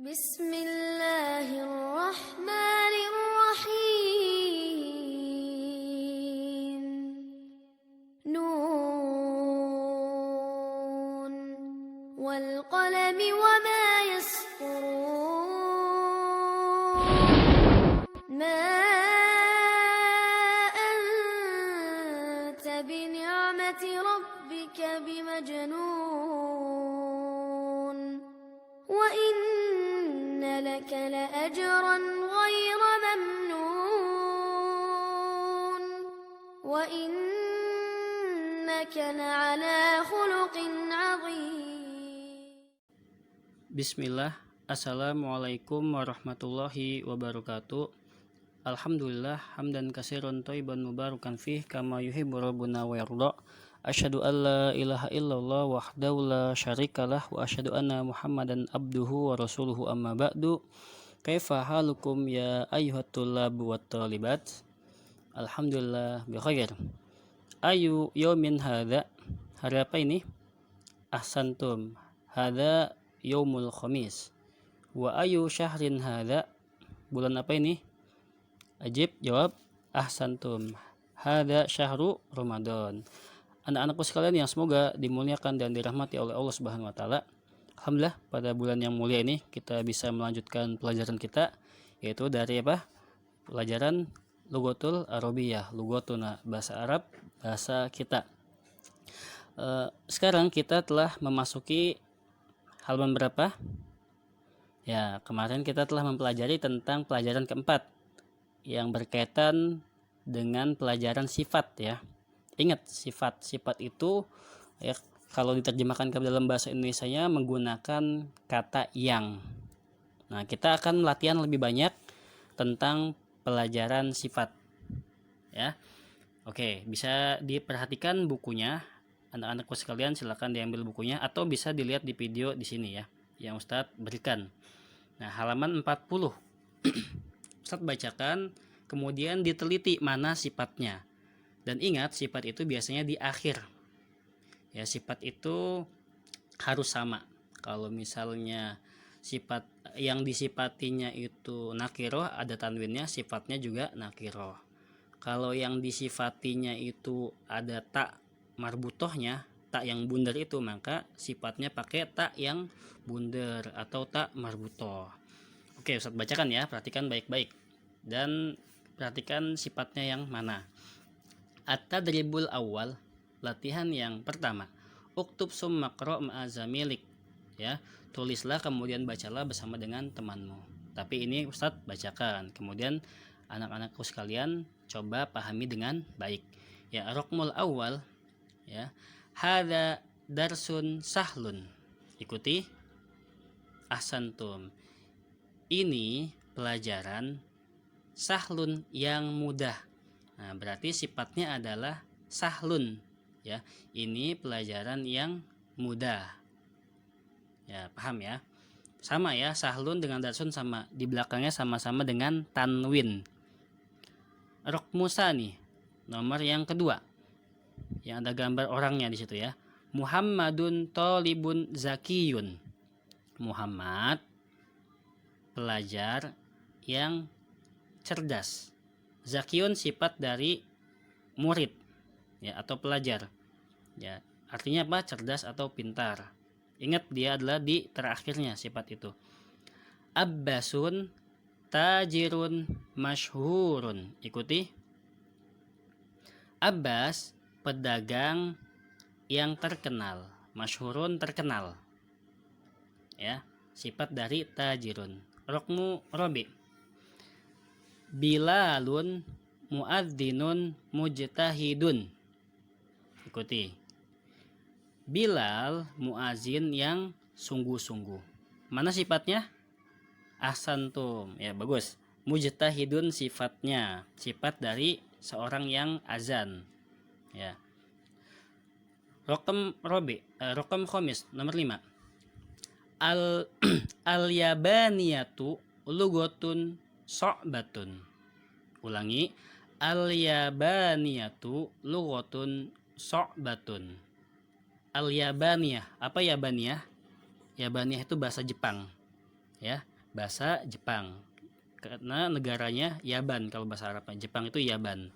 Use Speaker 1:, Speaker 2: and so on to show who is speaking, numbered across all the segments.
Speaker 1: بسم الله الرحمن الرحيم نون والقلم وما يسطرون ما أنت بنعمة ربك بمجنون وإن لك لأجرا غير ممنون وإنك لعلى خلق عظيم.
Speaker 2: Bismillah, Assalamualaikum warahmatullahi wabarakatuh. Alhamdulillah, hamdan katsiran thayyiban mubarakan fih kama yuhibbu rabbuna wa yarda. Asyhadu an la ilaha illallah wahdahu la syarikalah wa asyhadu anna Muhammadan abduhu wa rasuluhu amma ba'du. Kaifa halukum ya ayyuhat tullab wat talibat? Alhamdulillah bi khair. Ayu yaumin hadza? Hari apa ini? Ahsantum. Hadza yaumul khamis. Wa ayu syahrin hadza? Bulan apa ini? Ajib, jawab. Ahsantum. Hadza syahru Ramadan. Anak-anakku sekalian yang semoga dimuliakan dan dirahmati oleh Allah Subhanahu wa taala. Alhamdulillah pada bulan yang mulia ini kita bisa melanjutkan pelajaran kita, yaitu dari apa? Pelajaran Lughatul Arabiyah, Lughatuna, bahasa Arab, bahasa kita. Sekarang kita telah memasuki halaman berapa? Ya, kemarin kita telah mempelajari tentang pelajaran keempat yang berkaitan dengan pelajaran sifat ya. Ingat, sifat itu ya, kalau diterjemahkan ke dalam bahasa Indonesianya menggunakan kata yang. Nah, kita akan latihan lebih banyak tentang pelajaran sifat ya. Oke, bisa diperhatikan bukunya. Anak-anakku sekalian silakan diambil bukunya atau bisa dilihat di video di sini ya yang Ustadz berikan. Nah, halaman 40. Ustadz bacakan, kemudian diteliti mana sifatnya. Dan ingat, sifat itu biasanya di akhir. Ya, sifat itu harus sama. Kalau misalnya sifat yang disifatinya itu nakiroh, ada tanwinnya, sifatnya juga nakiroh. Kalau yang disifatinya itu ada tak marbutohnya, tak yang bundar itu, maka sifatnya pakai tak yang bundar atau tak marbutoh. Oke, Ustaz bacakan ya, perhatikan baik-baik. Dan perhatikan sifatnya yang mana. At-tadribul awal, latihan yang pertama. Uktub summa qra' ma'a zamilik. Ya, tulislah kemudian bacalah bersama dengan temanmu. Tapi ini Ustaz bacakan. Kemudian anak-anakku sekalian coba pahami dengan baik. Ya, raqmul awal ya. Hadza darsun sahlun. Ikuti. Ahsantum. Ini pelajaran sahlun yang mudah. Nah, berarti sifatnya adalah sahlun ya. Ini pelajaran yang mudah. Ya, paham ya? Sama ya, sahlun dengan darsun sama. Di belakangnya sama-sama dengan tanwin. Rokmusa nih, nomor yang kedua. Yang ada gambar orangnya di situ ya. Muhammadun tolibun zakiyun. Muhammad pelajar yang cerdas. Zakiyun sifat dari murid ya atau pelajar. Ya, artinya apa? Cerdas atau pintar. Ingat, dia adalah di terakhirnya sifat itu. Abbasun tajirun masyhurun. Ikuti. Abbas pedagang yang terkenal. Masyhurun terkenal. Ya, sifat dari tajirun. Rokmu robi. Bilalun muadzzinun mujtahidun. Ikuti. Bilal muazin yang sungguh-sungguh. Mana sifatnya? Ahsantum. Ya, bagus. Mujtahidun sifatnya, sifat dari seorang yang azan. Ya. Rokam khomis nomor 5. Al-yabaniyatu lughatun so'batun. Ulangi. Al-yabaniyatu lughatun so'batun. Al-yabaniyah. Apa yabaniyah? Yabaniyah itu bahasa Jepang. Ya. bahasa Jepang. Karena negaranya Yaban, kalau bahasa Arabnya Jepang itu Yaban.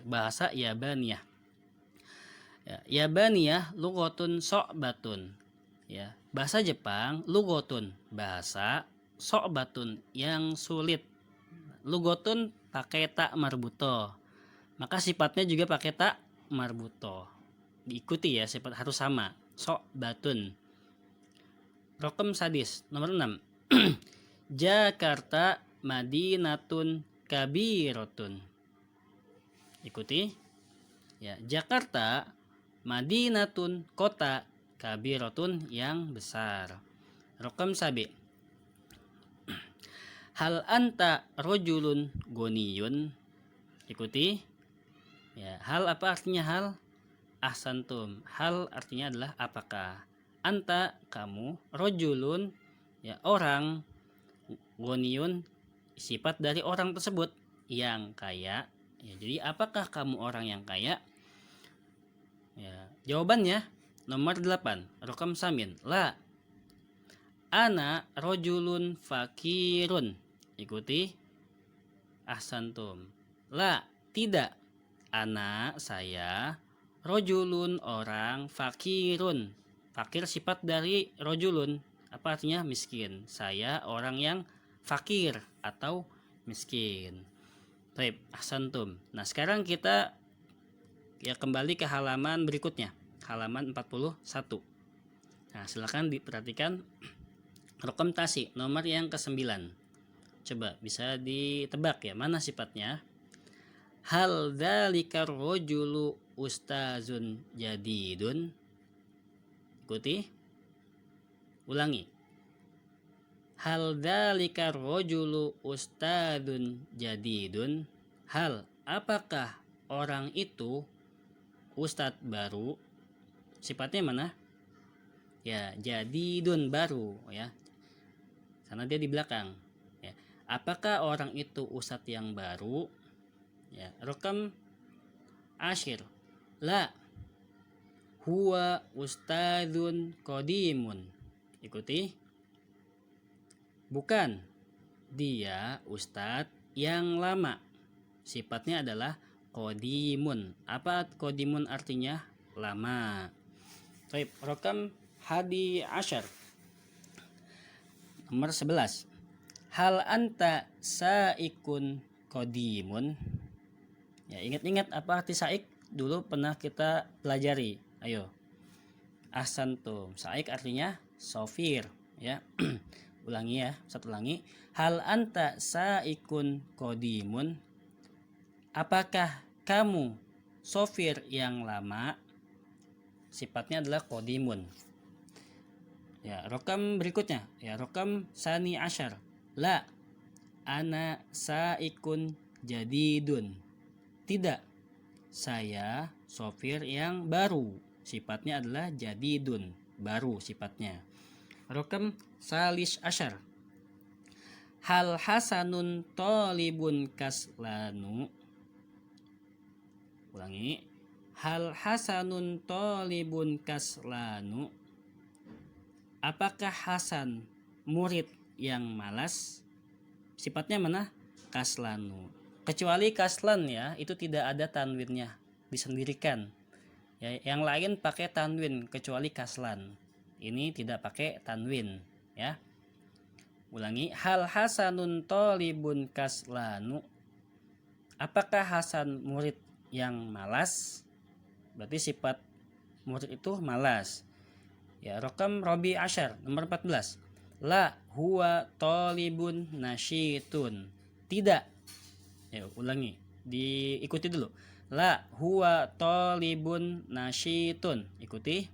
Speaker 2: Bahasa Yabaniyah. Ya, Yabaniyah lughatun so'batun. Ya, bahasa Jepang lughatun, bahasa so'batun yang sulit. Lughatun pakai tak marbuto. Maka sifatnya juga pakai tak marbuto. Diikuti ya, sifat harus sama. So'batun. Rokem sadis nomor 6. Jakarta madinatun kabirotun. Ikuti. Ya, Jakarta madinatun, kota, kabirotun yang besar. Rokem sabi. Hal anta rojulun goniyun. Ikuti. Ya, hal apa artinya hal? Ahsantum. Hal artinya adalah apakah. Anta kamu, rojulun ya orang, goniyun sifat dari orang tersebut yang kaya. Ya, jadi apakah kamu orang yang kaya? Ya, jawabannya nomor 8. Rokam samin. La. Ana rojulun fakirun. Ikuti. Ahsantum. La, tidak. Ana, saya, rojulun orang, fakirun. Fakir sifat dari rojulun. Apa artinya? Miskin. Saya orang yang fakir atau miskin. Baik, ahsantum. Nah, sekarang kita ya kembali ke halaman berikutnya. Halaman 41. Nah, silakan diperhatikan rokam tasi nomor yang ke-9. Coba bisa ditebak ya, mana sifatnya? Hal dzalikar rojulu ustazun jadidun. Ikuti. Ulangi. Hal dzalikar rojulu ustazun jadidun. Hal, apakah orang itu ustadz baru? Sifatnya mana? Ya, jadidun, baru ya. Karena dia di belakang. Ya. Apakah orang itu ustadz yang baru? Ya, rokam ashir. La, huwa ustadzun qadimun. Ikuti. Bukan, dia ustadz yang lama. Sifatnya adalah qadimun. Apa qadimun artinya? Lama. Baik, rokam hadi ashar nomor 11. Hal anta saikun qadimun. Ya, ingat-ingat apa arti saik? Dulu pernah kita pelajari. Ayo. Ahsantum. Saik artinya sopir ya. Ulangi ya, satu ulangi. Hal anta saikun qadimun. Apakah kamu sopir yang lama? Sifatnya adalah qadimun. Ya, rokam berikutnya. Ya, rokam sani ashar. La, ana saikun jadidun. Tidak, saya sopir yang baru. Sifatnya adalah jadidun, baru sifatnya. Rokam salis ashar. Hal hasanun tolibun kaslanu. Ulangi. Hal hasanun tolibun kaslanu. Apakah Hasan murid yang malas? Sifatnya mana? Kaslanu. Kecuali kaslan ya, itu tidak ada tanwinnya, disendirikan. Ya, yang lain pakai tanwin kecuali kaslan. Ini tidak pakai tanwin ya. Ulangi. Hal hasanun tolibun kaslanu. Apakah Hasan murid yang malas? Berarti sifat murid itu malas. Ya, rokam robi ashar nomor 14. La, huwa tolibun nasyitun. Tidak. Ya, ulangi. Diikuti dulu. La, huwa tolibun nasyitun. Ikuti.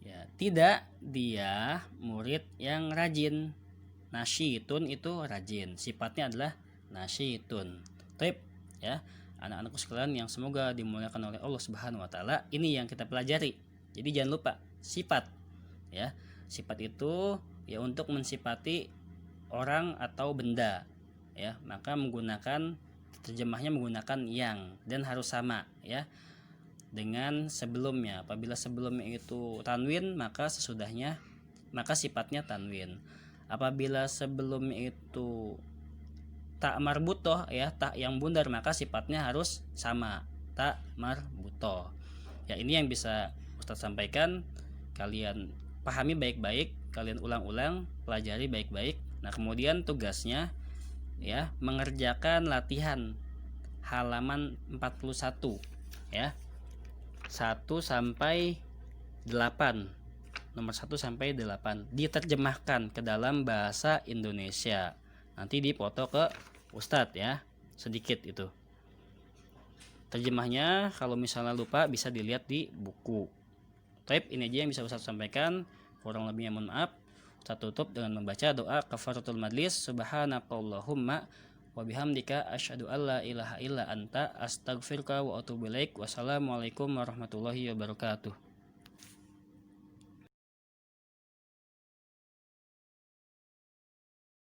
Speaker 2: Ya, tidak, dia murid yang rajin. Nasyitun itu rajin. Sifatnya adalah nasyitun. Baik, ya. Anak-anakku sekalian yang semoga dimuliakan oleh Allah Subhanahu wa taala, ini yang kita pelajari. Jadi jangan lupa sifat ya. Sifat itu ya untuk mensifati orang atau benda ya, maka menggunakan terjemahnya menggunakan yang dan harus sama ya dengan sebelumnya. Apabila sebelumnya itu tanwin, maka sesudahnya maka sifatnya tanwin. Apabila sebelumnya itu tak marbutoh ya, tak yang bundar, maka sifatnya harus sama, tak marbutoh. Ya, ini yang bisa Ustadz sampaikan, kalian pahami baik-baik, kalian ulang-ulang, pelajari baik-baik. Nah, kemudian tugasnya ya mengerjakan latihan halaman 41 ya. 1 sampai 8. Nomor 1 sampai 8 diterjemahkan ke dalam bahasa Indonesia. Nanti dipoto ke Ustadz ya, sedikit itu. Terjemahnya kalau misalnya lupa bisa dilihat di buku. Taib, ini aja yang bisa Ustadz sampaikan. Kurang lebihnya mohon maaf. Ustadz tutup dengan membaca doa kafaratul majlis. Subhanakallahumma wa bihamdika asyhadu alla ilaha illa anta astaghfiruka wa atubu ilaik. Wassalamualaikum warahmatullahi wabarakatuh.